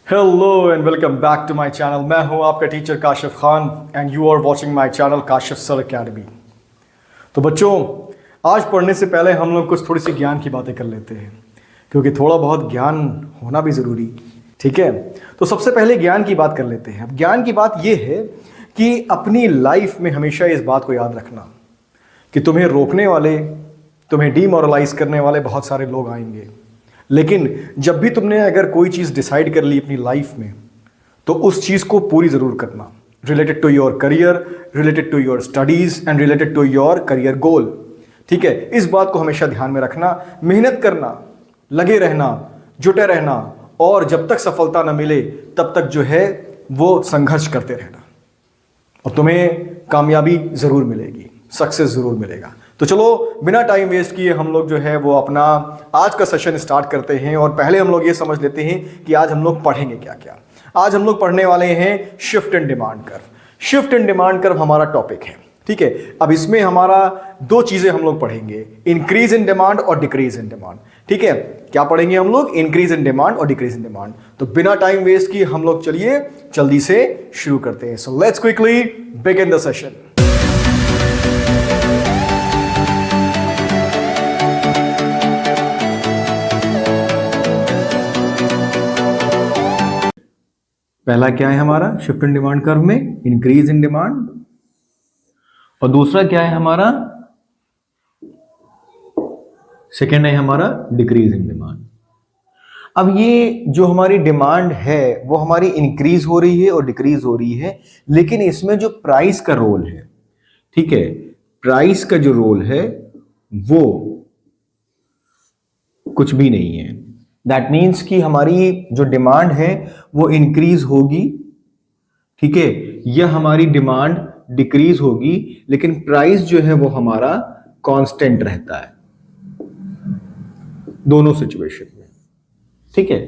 Hello and welcome back to my channel. मैं हूं आपका teacher Kashif Khan and you are watching my channel Kashif sir academy. तो बच्चों, आज पढ़ने से पहले हम लोग कुछ थोड़ी सी ज्ञान की बातें कर लेते हैं, क्योंकि थोड़ा बहुत ज्ञान होना भी ज़रूरी। ठीक है, तो सबसे पहले ज्ञान की बात कर लेते हैं। अब ज्ञान की बात यह है कि अपनी लाइफ में हमेशा इस बात को याद रखना कि तुम्हें रोकने वाले, तुम्हें डीमोरलाइज करने वाले बहुत सारे लोग आएंगे, लेकिन जब भी तुमने अगर कोई चीज़ डिसाइड कर ली अपनी लाइफ में, तो उस चीज़ को पूरी ज़रूर करना, related to your career, related to your studies and related to your career goal. ठीक है, इस बात को हमेशा ध्यान में रखना, मेहनत करना, लगे रहना, जुटे रहना, और जब तक सफलता न मिले तब तक जो है वो संघर्ष करते रहना, और तुम्हें कामयाबी ज़रूर मिलेगी, सक्सेस ज़रूर मिलेगा। तो चलो बिना टाइम वेस्ट किए हम लोग जो है वो अपना आज का सेशन स्टार्ट करते हैं। और पहले हम लोग ये समझ लेते हैं कि आज हम लोग पढ़ेंगे क्या क्या। आज हम लोग पढ़ने वाले हैं shift and demand curve. Shift and demand curve हमारा टॉपिक है। ठीक है, अब इसमें हमारा दो चीज़ें हम लोग पढ़ेंगे, इंक्रीज इन डिमांड और डिक्रीज इन डिमांड। ठीक है, क्या पढ़ेंगे हम लोग? इंक्रीज इन डिमांड और डिक्रीज इन डिमांड। तो बिना टाइम वेस्ट किए हम लोग चलिए जल्दी से शुरू करते हैं। So let's quickly begin the session. पहला क्या है हमारा शिफ्ट इन डिमांड कर्व में? Increase in demand. और दूसरा क्या है हमारा? सेकेंड है हमारा डिक्रीज इन डिमांड। अब ये जो हमारी डिमांड है वो हमारी इंक्रीज हो रही है और डिक्रीज हो रही है, लेकिन इसमें जो प्राइस का रोल है, ठीक है, प्राइस का जो रोल है वो कुछ भी नहीं है। दैट मीन्स कि हमारी जो डिमांड है वो इंक्रीज होगी, ठीक है, या हमारी डिमांड डिक्रीज होगी, लेकिन प्राइस जो है वो हमारा कांस्टेंट रहता है दोनों सिचुएशन में। ठीक है,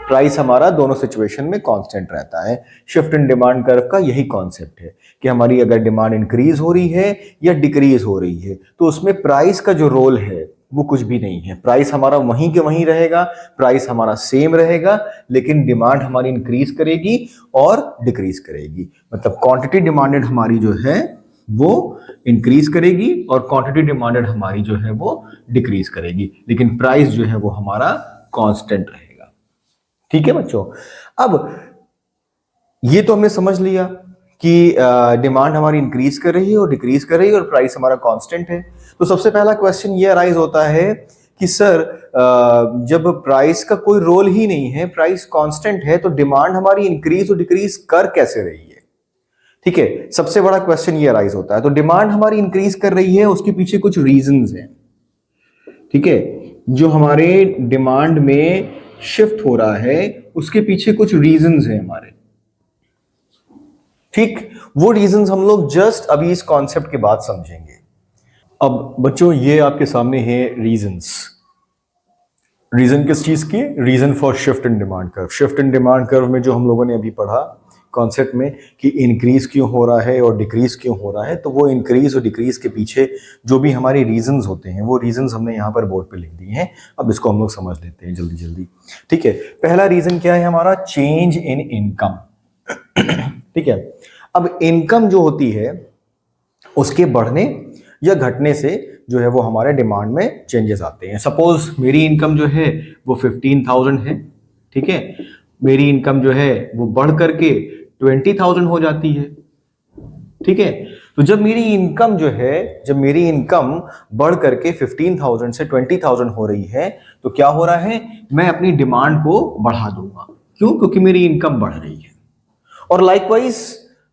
प्राइस हमारा दोनों सिचुएशन में कांस्टेंट रहता है। शिफ्ट इन डिमांड कर्व का यही कॉन्सेप्ट है कि हमारी अगर डिमांड इंक्रीज हो रही है या डिक्रीज हो रही है तो उसमें प्राइस का जो रोल है वो कुछ भी नहीं है। प्राइस हमारा वहीं के वहीं रहेगा, प्राइस हमारा सेम रहेगा, लेकिन डिमांड हमारी इंक्रीज करेगी और डिक्रीज करेगी। मतलब क्वांटिटी डिमांडेड हमारी जो है वो इंक्रीज करेगी और क्वांटिटी डिमांडेड हमारी जो है वो डिक्रीज करेगी, लेकिन प्राइस जो है वो हमारा कांस्टेंट रहेगा। ठीक है बच्चों, अब ये तो हमने समझ लिया कि डिमांड हमारी इंक्रीज कर रही है और डिक्रीज कर रही है और प्राइस हमारा कांस्टेंट है। तो सबसे पहला क्वेश्चन ये अराइज होता है कि सर जब प्राइस का कोई रोल ही नहीं है, प्राइस कांस्टेंट है, तो डिमांड हमारी इंक्रीज और डिक्रीज कर कैसे रही है? ठीक है, सबसे बड़ा क्वेश्चन ये अराइज होता है। तो डिमांड हमारी इंक्रीज कर रही है, उसके पीछे कुछ रीजंस हैं। ठीक है, जो हमारे डिमांड में शिफ्ट हो रहा है उसके पीछे कुछ रीजंस हैं हमारे। ठीक, वो रीजंस हम लोग जस्ट अभी इस कॉन्सेप्ट के बाद समझेंगे। अब बच्चों ये आपके सामने है रीजंस। रीजन किस चीज की? Reason for shift in demand curve. Shift in demand curve में जो हम लोगों ने अभी पढ़ा कॉन्सेप्ट में कि इंक्रीज क्यों हो रहा है और डिक्रीज क्यों हो रहा है, तो वो इंक्रीज और डिक्रीज के पीछे जो भी हमारी रीजंस होते हैं वो रीजंस हमने यहाँ पर बोर्ड पे लिख दिए हैं। अब इसको हम लोग समझ लेते हैं जल्दी जल्दी। ठीक है, पहला रीजन क्या है हमारा? चेंज इन इनकम। ठीक है, अब इनकम जो होती है उसके बढ़ने या घटने से जो है वो हमारे डिमांड में चेंजेस आते हैं। सपोज मेरी इनकम जो है वो 15,000 है, ठीक है, मेरी इनकम जो है वो बढ़ करके 20,000 हो जाती है। ठीक है, तो जब मेरी इनकम जो है, जब मेरी इनकम बढ़ करके 15,000 से 20,000 हो रही है, तो क्या हो रहा है? मैं अपनी डिमांड को बढ़ा दूंगा। क्यों? क्योंकि मेरी इनकम बढ़ रही है। और लाइकवाइज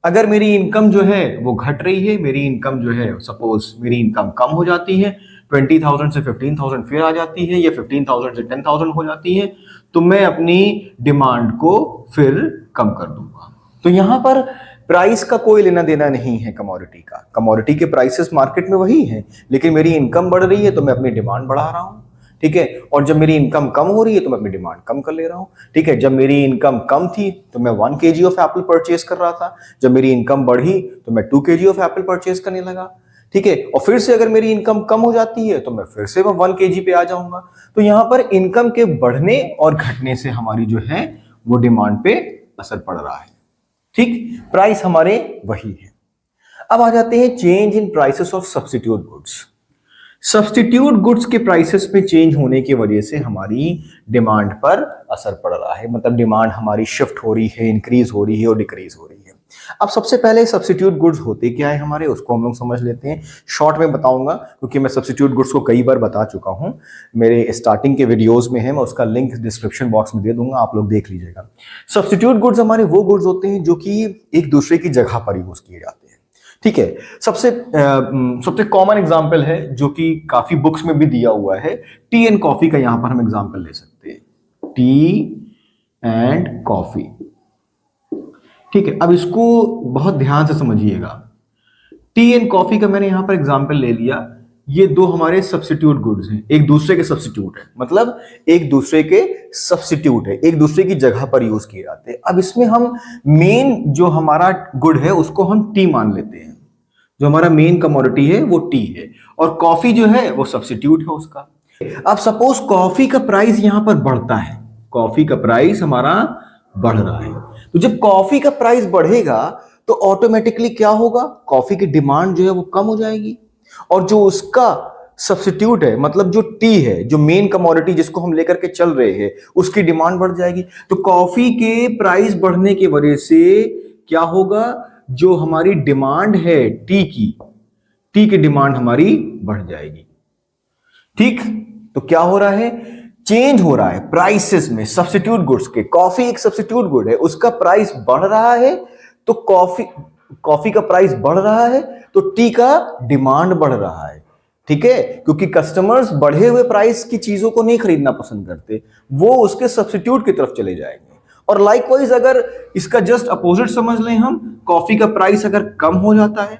अगर मेरी इनकम जो है वो घट रही है, मेरी इनकम जो है सपोज मेरी इनकम कम हो जाती है, 20,000 से 15,000 फिर आ जाती है, या 15,000 से 10,000 हो जाती है, तो मैं अपनी डिमांड को फिर कम कर दूंगा। तो यहां पर प्राइस का कोई लेना देना नहीं है कमोडिटी का। कमोडिटी के प्राइसेस मार्केट में वही है, लेकिन मेरी इनकम बढ़ रही है तो मैं अपनी डिमांड बढ़ा रहा हूं। ठीक है, और जब मेरी इनकम कम हो रही है तो मैं अपनी डिमांड कम कर ले रहा हूं। ठीक है, जब मेरी इनकम कम थी तो मैं 1 kg ऑफ एप्पल परचेज कर रहा था, जब मेरी इनकम बढ़ी तो मैं 2 kg ऑफ एप्पल परचेज करने लगा। ठीक है, और फिर से अगर मेरी इनकम कम हो जाती है तो मैं फिर से 1 kg पे आ जाऊंगा। तो यहां पर इनकम के बढ़ने और घटने से हमारी जो है वो डिमांड पे असर पड़ रहा है। ठीक, प्राइस हमारे वही है। अब आ जाते हैं change in prices of substitute goods. Substitute goods के प्राइसेस में चेंज होने की वजह से हमारी डिमांड पर असर पड़ रहा है, मतलब डिमांड हमारी शिफ्ट हो रही है, इंक्रीज हो रही है और डिक्रीज हो रही है। अब सबसे पहले सब्स्टिट्यूट गुड्स होते क्या है हमारे, उसको हम लोग समझ लेते हैं। शॉर्ट में बताऊंगा क्योंकि मैं सब्स्टिट्यूट गुड्स को कई बार बता चुका हूं, मेरे स्टार्टिंग के वीडियोस में है, मैं उसका लिंक डिस्क्रिप्शन बॉक्स में दे दूंगा, आप लोग देख लीजिएगा। सब्स्टिट्यूट गुड्स हमारे वो गुड्स होते हैं जो कि एक दूसरे की जगह पर यूज किए जाते हैं। ठीक है, सबसे कॉमन एग्जांपल है जो कि काफी बुक्स में भी दिया हुआ है, टी एंड कॉफी का यहां पर हम एग्जांपल ले सकते हैं, टी एंड कॉफी। ठीक है, अब इसको बहुत ध्यान से समझिएगा। टी एंड कॉफी का मैंने यहां पर एग्जांपल ले लिया, ये दो हमारे सब्स्टिट्यूट गुड्स हैं, एक दूसरे के सब्स्टिट्यूट है, मतलब एक दूसरे के सब्स्टिट्यूट है, एक दूसरे की जगह पर यूज किए जाते हैं। अब इसमें हम मेन जो हमारा गुड है उसको हम टी मान लेते हैं, जो हमारा मेन कमोडिटी है वो टी है, और कॉफी जो है वो सब्स्टिट्यूट है उसका। अब सपोज कॉफी का प्राइस यहां पर बढ़ता है, कॉफी का प्राइस हमारा बढ़ रहा है, तो जब कॉफी का प्राइस बढ़ेगा तो ऑटोमेटिकली क्या होगा, कॉफी की डिमांड जो है वो कम हो जाएगी, और जो उसका सब्स्टिट्यूट है, मतलब जो टी है, जो मेन कमोडिटी जिसको हम लेकर के चल रहे हैं, उसकी डिमांड बढ़ जाएगी। तो कॉफी के प्राइस बढ़ने की वजह से क्या होगा, जो हमारी डिमांड है टी की डिमांड हमारी बढ़ जाएगी। ठीक, तो क्या हो रहा है, चेंज हो रहा है प्राइसेस में सब्स्टिट्यूट गुड्स के। कॉफी एक सब्स्टिट्यूट गुड है, उसका प्राइस बढ़ रहा है, तो कॉफी का प्राइस बढ़ रहा है तो टी का डिमांड बढ़ रहा है। ठीक है, क्योंकि कस्टमर्स बढ़े हुए प्राइस की चीजों को नहीं खरीदना पसंद करते, वो उसके सब्स्टिट्यूट की तरफ चले जाएंगे। और लाइकवाइज अगर इसका जस्ट अपोजिट समझ लें हम, कॉफी का प्राइस अगर कम हो जाता है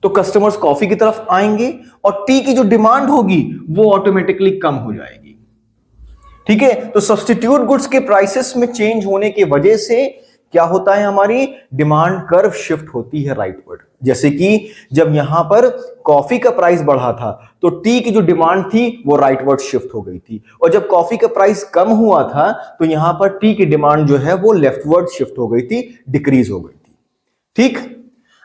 तो कस्टमर्स कॉफी की तरफ आएंगे और टी की जो डिमांड होगी वो ऑटोमेटिकली कम हो जाएगी। ठीक है, तो सब्स्टिट्यूट गुड्स के प्राइसेस में चेंज होने की वजह से क्या होता है, हमारी डिमांड कर्व शिफ्ट होती है राइटवर्ड। जैसे कि जब यहां पर कॉफी का प्राइस बढ़ा था तो टी की जो डिमांड थी वो राइटवर्ड शिफ्ट हो गई थी, और जब कॉफी का प्राइस कम हुआ था तो यहां पर टी की डिमांड जो है वो लेफ्टवर्ड शिफ्ट हो गई थी, डिक्रीज हो गई थी। ठीक,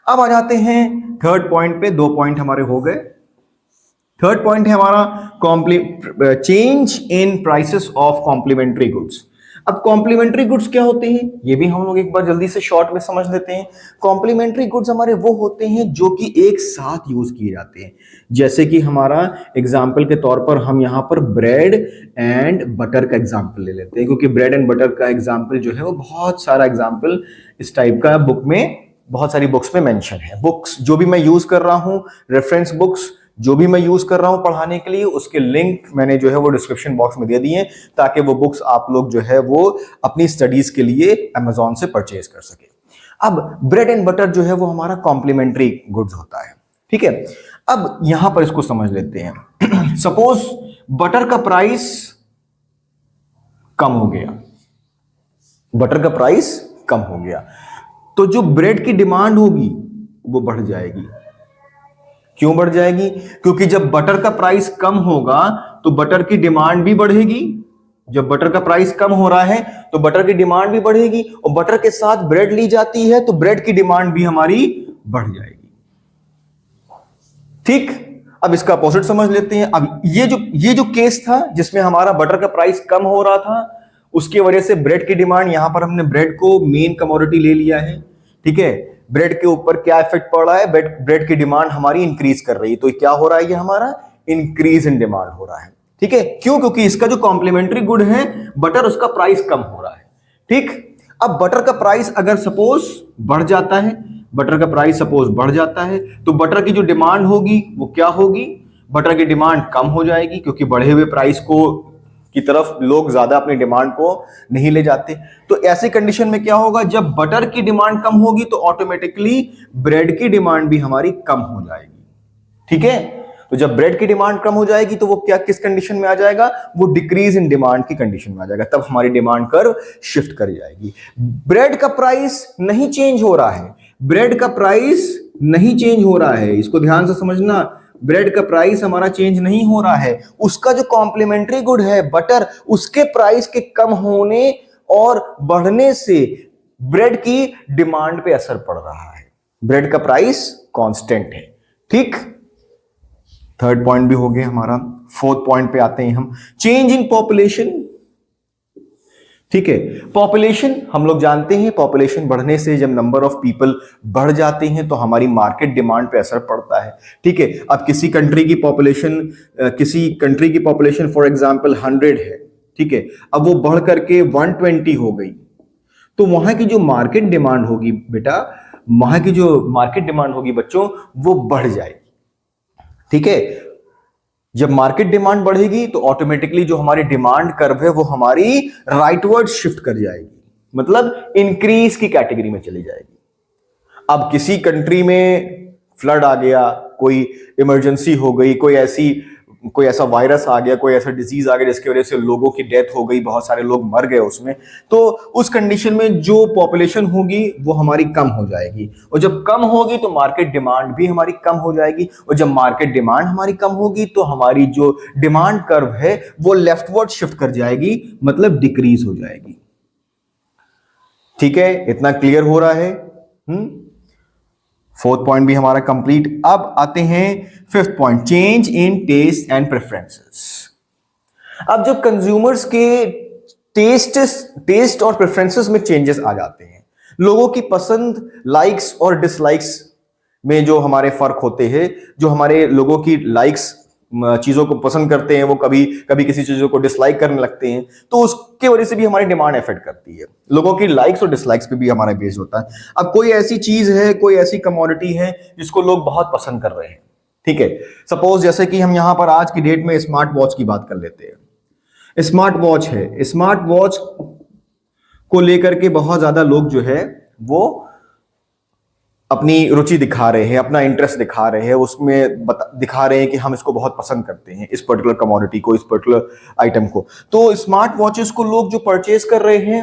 अब आ जाते हैं थर्ड पॉइंट पे, दो पॉइंट हमारे हो गए। थर्ड पॉइंट है हमारा change in prices of complementary goods. अब कॉम्प्लीमेंट्री गुड्स क्या होते हैं, ये भी हम लोग एक बार जल्दी से शॉर्ट में समझ लेते हैं। कॉम्प्लीमेंट्री गुड्स हमारे वो होते हैं जो कि एक साथ यूज किए जाते हैं। जैसे कि हमारा एग्जाम्पल के तौर पर हम यहां पर ब्रेड एंड बटर का एग्जाम्पल ले लेते हैं, क्योंकि ब्रेड एंड बटर का एग्जाम्पल जो है वो बहुत सारा एग्जाम्पल इस टाइप का बुक में, बहुत सारी बुक्स में मेंशन है। बुक्स जो भी मैं यूज कर रहा हूं, रेफरेंस बुक्स जो भी मैं यूज कर रहा हूं पढ़ाने के लिए, उसके लिंक मैंने जो है वो डिस्क्रिप्शन बॉक्स में दे दिए, ताकि वो बुक्स आप लोग जो है वो अपनी स्टडीज के लिए अमेजॉन से परचेज कर सके। अब ब्रेड एंड बटर जो है वो हमारा कॉम्प्लीमेंट्री गुड्स होता है। ठीक है, अब यहां पर इसको समझ लेते हैं। सपोज बटर का प्राइस कम हो गया, बटर का प्राइस कम हो गया, तो जो ब्रेड की डिमांड होगी वो बढ़ जाएगी। क्यों बढ़ जाएगी, क्योंकि जब बटर का प्राइस कम होगा तो बटर की डिमांड भी बढ़ेगी। जब बटर का प्राइस कम हो रहा है तो बटर की डिमांड भी बढ़ेगी, और बटर के साथ ब्रेड ली जाती है तो ब्रेड की डिमांड भी हमारी बढ़ जाएगी। ठीक, अब इसका अपोजिट समझ लेते हैं। अब ये जो केस था जिसमें हमारा बटर का प्राइस कम हो रहा था, उसकी वजह से ब्रेड की डिमांड, यहां पर हमने ब्रेड को मेन कमोडिटी ले लिया है। ठीक है, ब्रेड के ऊपर क्या इफेक्ट पड़ रहा है, ब्रेड की डिमांड हमारी इंक्रीज कर रही है, तो क्या हो रहा है, ये हमारा इंक्रीज इन डिमांड हो रहा है। ठीक है, क्यों, क्योंकि इसका जो कॉम्प्लीमेंट्री गुड है बटर, उसका प्राइस कम हो रहा है। ठीक, अब बटर का प्राइस अगर सपोज बढ़ जाता है, बटर का प्राइस सपोज बढ़ जाता है, तो बटर की जो डिमांड होगी वो क्या होगी, बटर की डिमांड कम हो जाएगी, क्योंकि बढ़े हुए प्राइस को की तरफ लोग ज्यादा अपनी डिमांड को नहीं ले जाते। तो ऐसी कंडीशन में क्या होगा, जब बटर की डिमांड कम होगी तो ऑटोमेटिकली ब्रेड की डिमांड भी हमारी कम हो जाएगी। ठीक है, तो जब ब्रेड की डिमांड कम हो जाएगी तो वो क्या, किस कंडीशन में आ जाएगा, वो डिक्रीज इन डिमांड की कंडीशन में आ जाएगा, तब हमारी डिमांड कर्व शिफ्ट कर जाएगी। ब्रेड का प्राइस नहीं चेंज हो रहा है, ब्रेड का प्राइस नहीं चेंज हो रहा है, इसको ध्यान से समझना। ब्रेड का प्राइस हमारा चेंज नहीं हो रहा है, उसका जो कॉम्प्लीमेंट्री गुड है बटर, उसके प्राइस के कम होने और बढ़ने से ब्रेड की डिमांड पे असर पड़ रहा है। ब्रेड का प्राइस कांस्टेंट है। ठीक, थर्ड पॉइंट भी हो गया हमारा। फोर्थ पॉइंट पे आते हैं हम, चेंज इन पॉपुलेशन। ठीक है, पॉपुलेशन हम लोग जानते हैं, पॉपुलेशन बढ़ने से जब नंबर ऑफ पीपल बढ़ जाते हैं तो हमारी मार्केट डिमांड पे असर पड़ता है। ठीक है, अब किसी कंट्री की पॉपुलेशन फॉर एग्जांपल 100 है। ठीक है, अब वो बढ़ करके 120 हो गई, तो वहां की जो मार्केट डिमांड होगी बेटा, वहां की जो मार्केट डिमांड होगी बच्चों, वो बढ़ जाएगी। ठीक है, जब मार्केट डिमांड बढ़ेगी तो ऑटोमेटिकली जो हमारी डिमांड कर्व है वो हमारी राइटवर्ड शिफ्ट कर जाएगी, मतलब इंक्रीज की कैटेगरी में चली जाएगी। अब किसी कंट्री में फ्लड आ गया, कोई इमरजेंसी हो गई, कोई ऐसा वायरस आ गया, कोई ऐसा डिजीज आ गया जिसकी वजह से लोगों की डेथ हो गई, बहुत सारे लोग मर गए उसमें, तो उस कंडीशन में जो पॉपुलेशन होगी वो हमारी कम हो जाएगी, और जब कम होगी तो मार्केट डिमांड भी हमारी कम हो जाएगी, और जब मार्केट डिमांड हमारी कम होगी तो हमारी जो डिमांड कर्व है वो लेफ्टवर्ड शिफ्ट कर जाएगी, मतलब डिक्रीज हो जाएगी। ठीक है, इतना क्लियर हो रहा है? फोर्थ पॉइंट भी हमारा कंप्लीट। अब आते हैं fifth point, change in taste and preferences. अब जब कंज्यूमर्स के टेस्ट और प्रेफरेंसेस में चेंजेस आ जाते हैं, लोगों की पसंद, लाइक्स और डिसलाइक्स में जो हमारे फर्क होते हैं, जो हमारे लोगों की लाइक्स चीजों को पसंद करते हैं, वो कभी कभी किसी चीजों को डिसलाइक करने लगते हैं, तो उसके वजह से भी हमारी डिमांड इफेक्ट करती है। लोगों की लाइक्स और डिसलाइक्स पे भी हमारा बेस्ड होता है। अब कोई ऐसी चीज है, कोई ऐसी कमोडिटी है जिसको लोग बहुत पसंद कर रहे हैं। ठीक है, सपोज जैसे कि हम यहां पर आज की डेट में स्मार्ट वॉच की बात कर लेते हैं। स्मार्ट वॉच है, स्मार्ट वॉच को लेकर के बहुत ज्यादा लोग जो है वो अपनी रुचि दिखा रहे हैं, अपना इंटरेस्ट दिखा रहे हैं, उसमें दिखा रहे हैं कि हम इसको बहुत पसंद करते हैं, इस पर्टिकुलर कमोडिटी को, इस पर्टिकुलर आइटम को। तो स्मार्ट वॉचेस को लोग जो परचेज कर रहे हैं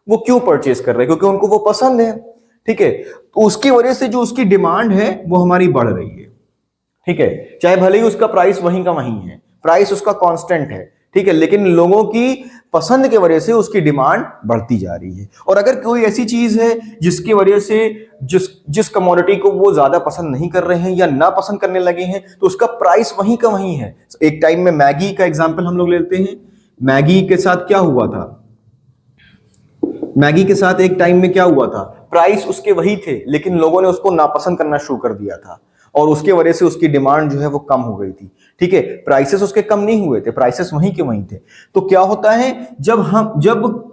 वो क्यों परचेज कर रहे हैं? क्योंकि उनको वो पसंद है। ठीक है, तो उसकी वजह से जो उसकी डिमांड है वो हमारी बढ़ रही है। ठीक है, चाहे भले ही उसका प्राइस वहीं का वहीं है, प्राइस उसका कांस्टेंट है। ठीक है, लेकिन लोगों की पसंद के वजह से उसकी डिमांड बढ़ती जा रही है। और अगर कोई ऐसी चीज है जिसकी वजह से जिस कमोडिटी को वो ज्यादा पसंद नहीं कर रहे हैं या ना पसंद करने लगे हैं, तो उसका प्राइस वहीं का वहीं है। एक टाइम में मैगी का एग्जांपल हम लोग लेते हैं। मैगी के साथ क्या हुआ था? मैगी के साथ एक टाइम में क्या हुआ था? प्राइस उसके वही थे, लेकिन लोगों ने उसको नापसंद करना शुरू कर दिया था, और उसके वजह से उसकी डिमांड जो है वो कम हो गई थी। ठीक है, प्राइसेस उसके कम नहीं हुए थे, प्राइसेस वहीं के वहीं थे। तो क्या होता है, जब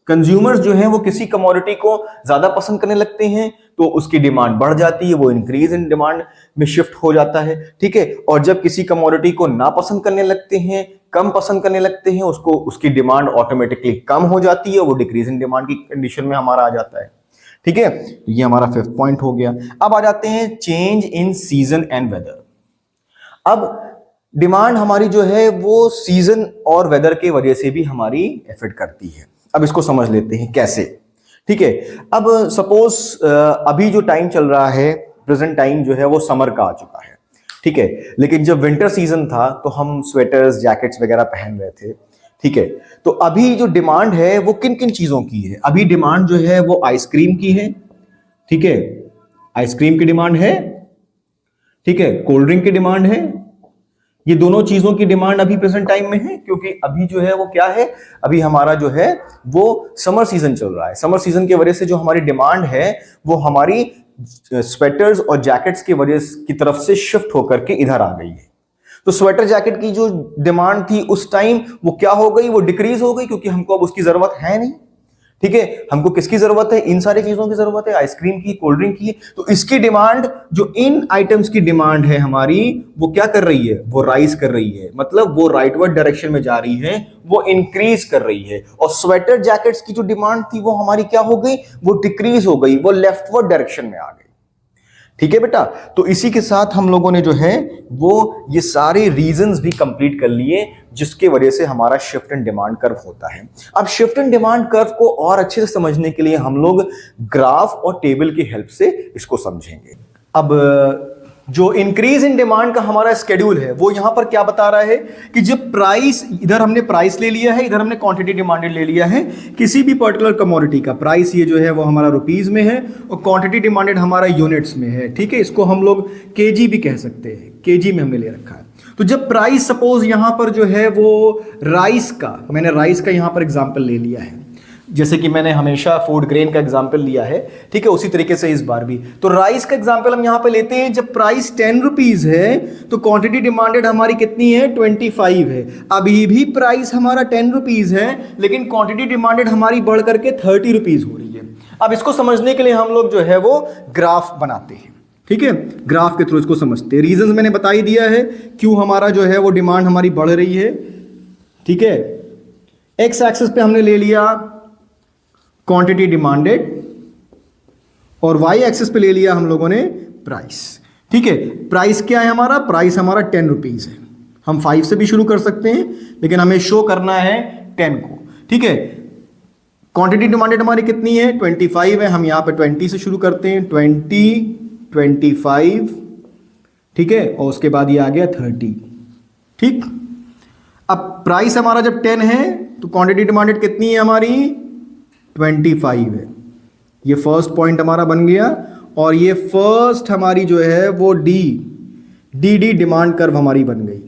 कंज्यूमर्स जो हैं वो किसी कमोडिटी को ज्यादा पसंद करने लगते हैं तो उसकी डिमांड बढ़ जाती है, वो इंक्रीज इन डिमांड में शिफ्ट हो जाता है। ठीक है, और जब किसी कमोडिटी को ना पसंद करने लगते हैं, कम पसंद करने लगते हैं, उसकी डिमांड ऑटोमेटिकली कम हो जाती है, वो डिक्रीज इन डिमांड की कंडीशन में हमारा आ जाता है। ठीक है, ये हमारा फिफ्थ पॉइंट हो गया। अब आ जाते हैं change in season and weather. अब डिमांड हमारी जो है वो सीजन और वेदर के वजह से भी हमारी इफेक्ट करती है। अब इसको समझ लेते हैं कैसे। ठीक है, अब सपोज अभी जो टाइम चल रहा है, प्रेजेंट टाइम जो है वो समर का आ चुका है। ठीक है, लेकिन जब विंटर सीजन था तो हम स्वेटर्स, जैकेट्स वगैरह पहन रहे थे। ठीक है, तो अभी जो डिमांड है वो किन किन चीजों की है? अभी डिमांड जो है वो आइसक्रीम की है। ठीक है, आइसक्रीम की डिमांड है। ठीक है, कोल्ड ड्रिंक की डिमांड है। ये दोनों चीजों की डिमांड अभी प्रेजेंट टाइम में है, क्योंकि अभी जो है वो क्या है, अभी हमारा जो है वो समर सीजन चल रहा है। समर सीजन की वजह से जो हमारी डिमांड है वो हमारी स्वेटर्स और जैकेट्स की वजह की तरफ से शिफ्ट होकर के इधर आ गई है। तो स्वेटर जैकेट की जो डिमांड थी उस टाइम वो क्या हो गई, वो डिक्रीज हो गई, क्योंकि हमको अब उसकी जरूरत है नहीं। ठीक है, हमको किसकी जरूरत है? इन सारी चीजों की जरूरत है, आइसक्रीम की, कोल्ड ड्रिंक की। तो इसकी डिमांड, जो इन आइटम्स की डिमांड है हमारी, वो क्या कर रही है? वो राइज कर रही है, मतलब वो राइटवर्ड डायरेक्शन में जा रही है, वो इंक्रीज कर रही है। और स्वेटर जैकेट्स की जो डिमांड थी वो हमारी क्या हो गई? वो डिक्रीज हो गई, वो लेफ्टवर्ड डायरेक्शन में आ गई। ठीक है बेटा, तो इसी के साथ हम लोगों ने जो है वो ये सारे रीजंस भी कंप्लीट कर लिए जिसके वजह से हमारा शिफ्ट इन डिमांड कर्व होता है। अब शिफ्ट इन डिमांड कर्व को और अच्छे से समझने के लिए हम लोग ग्राफ और टेबल की हेल्प से इसको समझेंगे। अब जो इंक्रीज इन डिमांड का हमारा स्केड्यूल है वो यहां पर क्या बता रहा है कि जब प्राइस, इधर हमने प्राइस ले लिया है, इधर हमने क्वांटिटी डिमांडेड ले लिया है, किसी भी पर्टिकुलर कमोडिटी का प्राइस ये जो है वो हमारा रुपीज में है और क्वांटिटी डिमांडेड हमारा यूनिट्स में है, ठीक है। इसको हम लोग केजी भी कह सकते हैं, केजी में हमने ले रखा है। तो जब प्राइस सपोज यहां पर जो है वो राइस का, मैंने राइस का यहां पर एग्जाम्पल ले लिया है, जैसे कि मैंने हमेशा फूड ग्रेन का एग्जाम्पल लिया है, ठीक है, उसी तरीके से इस बार भी। तो राइस का एग्जाम्पल हम यहां पे लेते हैं, जब प्राइस 10 रुपीज है तो क्वांटिटी डिमांडेड हमारी कितनी है, 25 है। अभी भी प्राइस हमारा 10 रुपीज है लेकिन क्वांटिटी डिमांडेड हमारी बढ़ करके 30 रुपीज हो रही है। अब इसको समझने के लिए हम लोग जो है वो ग्राफ बनाते हैं, ठीक है, ग्राफ के थ्रू इसको समझते हैं। रीजंस मैंने बता ही दिया है क्यों हमारा जो है वो डिमांड हमारी बढ़ रही है, ठीक है। एक्स एक्सिस पे हमने ले लिया क्वांटिटी डिमांडेड और वाई एक्सिस पे ले लिया हम लोगों ने प्राइस, ठीक है। प्राइस क्या है हमारा, प्राइस हमारा 10 रुपीज है। हम 5 से भी शुरू कर सकते हैं लेकिन हमें शो करना है 10 को, ठीक है। क्वांटिटी डिमांडेड हमारी कितनी है, 25 है। हम यहां पे 20 से शुरू करते हैं, 20, 25, ठीक है, और उसके बाद ये आ गया 30, ठीक। अब प्राइस हमारा जब 10 है तो क्वांटिटी डिमांडेड कितनी है हमारी, 25 है। ये फर्स्ट पॉइंट हमारा बन गया और ये फर्स्ट हमारी जो है वो डी डिमांड कर्व हमारी बन गई,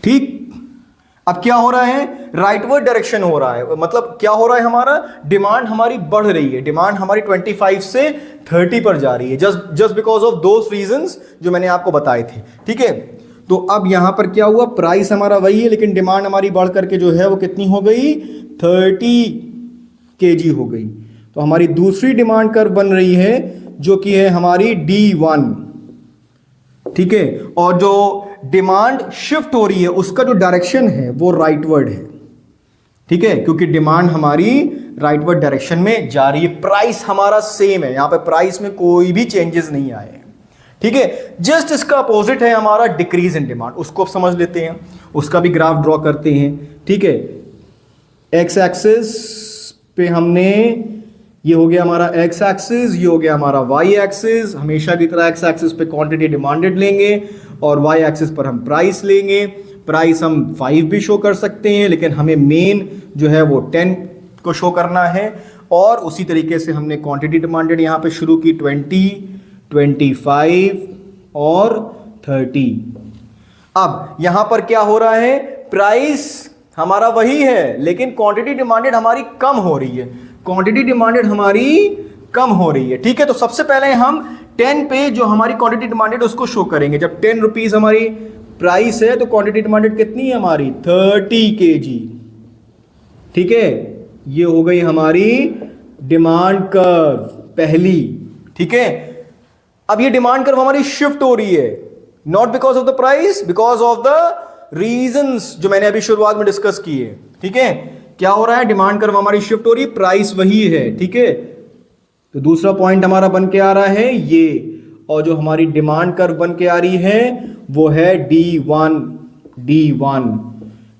ठीक। अब क्या हो रहा है, राइटवर्ड डायरेक्शन हो रहा है, मतलब क्या हो रहा है, हमारा डिमांड हमारी बढ़ रही है, डिमांड हमारी 25 से 30 पर जा रही है, just because of those reasons जो मैंने आपको बताए थे, ठीक है। तो अब यहां पर क्या हुआ, प्राइस हमारा वही है लेकिन डिमांड हमारी बढ़ करके जो है वो कितनी हो गई, 30 kg हो गई। तो हमारी दूसरी डिमांड कर्व बन रही है जो कि है हमारी D1, ठीक है। और जो डिमांड शिफ्ट हो रही है उसका जो डायरेक्शन है वो राइटवर्ड है, ठीक है, क्योंकि डिमांड हमारी राइटवर्ड डायरेक्शन में जा रही है। प्राइस हमारा सेम है, यहां पे प्राइस में कोई भी चेंजेस नहीं आए हैं, ठीक है। जस्ट इसका अपोजिट है हमारा डिक्रीज इन डिमांड, उसको अब समझ लेते हैं, उसका भी ग्राफ ड्रॉ करते हैं, ठीक है। एक्स एक्सिस पे हमने, ये हो गया हमारा एक्स एक्सिस, ये हो गया हमारा वाई एक्सिस। हमेशा की तरह एक्स एक्सिस पे क्वांटिटी डिमांडेड लेंगे और वाई एक्सिस पर हम प्राइस लेंगे। प्राइस हम 5 भी शो कर सकते हैं लेकिन हमें मेन जो है वो 10 को शो करना है। और उसी तरीके से हमने क्वांटिटी डिमांडेड यहाँ पे शुरू की, 20, 25 और 30। अब यहां पर क्या हो रहा है, प्राइस हमारा वही है लेकिन क्वांटिटी डिमांडेड हमारी कम हो रही है, क्वांटिटी डिमांडेड हमारी कम हो रही है, ठीक है। तो सबसे पहले हम 10 पे जो हमारी क्वांटिटी डिमांडेड उसको शो करेंगे। जब 10 रुपीज हमारी प्राइस है तो क्वांटिटी डिमांडेड कितनी है हमारी, 30 kg, ठीक है। ये हो गई हमारी डिमांड कर्व पहली, ठीक है। अब ये डिमांड कर्व हमारी शिफ्ट हो रही है, not because of the price, because of the reasons जो मैंने अभी शुरुआत में डिस्कस किए, ठीक है। क्या हो रहा है, डिमांड कर्व हमारी शिफ्ट हो रही है, प्राइस वही है, ठीक है। तो दूसरा पॉइंट हमारा बन के आ रहा है ये, और जो हमारी डिमांड कर्व बन के आ रही है वो है D1,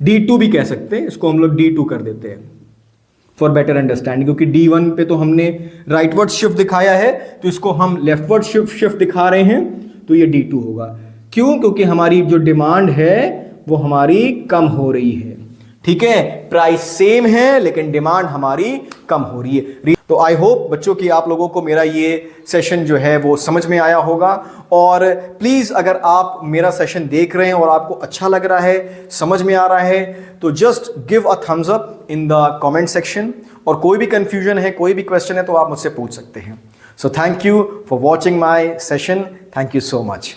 D2 भी कह सकते हैं, इसको हम लोग D2 कर देते हैं फॉर बेटर अंडरस्टैंडिंग, क्योंकि D1 पे तो हमने राइटवर्ड शिफ्ट दिखाया है तो इसको हम लेफ्टवर्ड शिफ्ट दिखा रहे हैं, तो ये D2 होगा। क्यों, क्योंकि हमारी जो डिमांड है वो हमारी कम हो रही है, ठीक है। प्राइस सेम है लेकिन डिमांड हमारी कम हो रही है। तो आई होप बच्चों कि आप लोगों को मेरा ये सेशन जो है वो समझ में आया होगा। और प्लीज़ अगर आप मेरा सेशन देख रहे हैं और आपको अच्छा लग रहा है, समझ में आ रहा है, तो just give a thumbs up in the comment section. और कोई भी कंफ्यूजन है, कोई भी क्वेश्चन है तो आप मुझसे पूछ सकते हैं। So thank you for watching my session, thank you so much.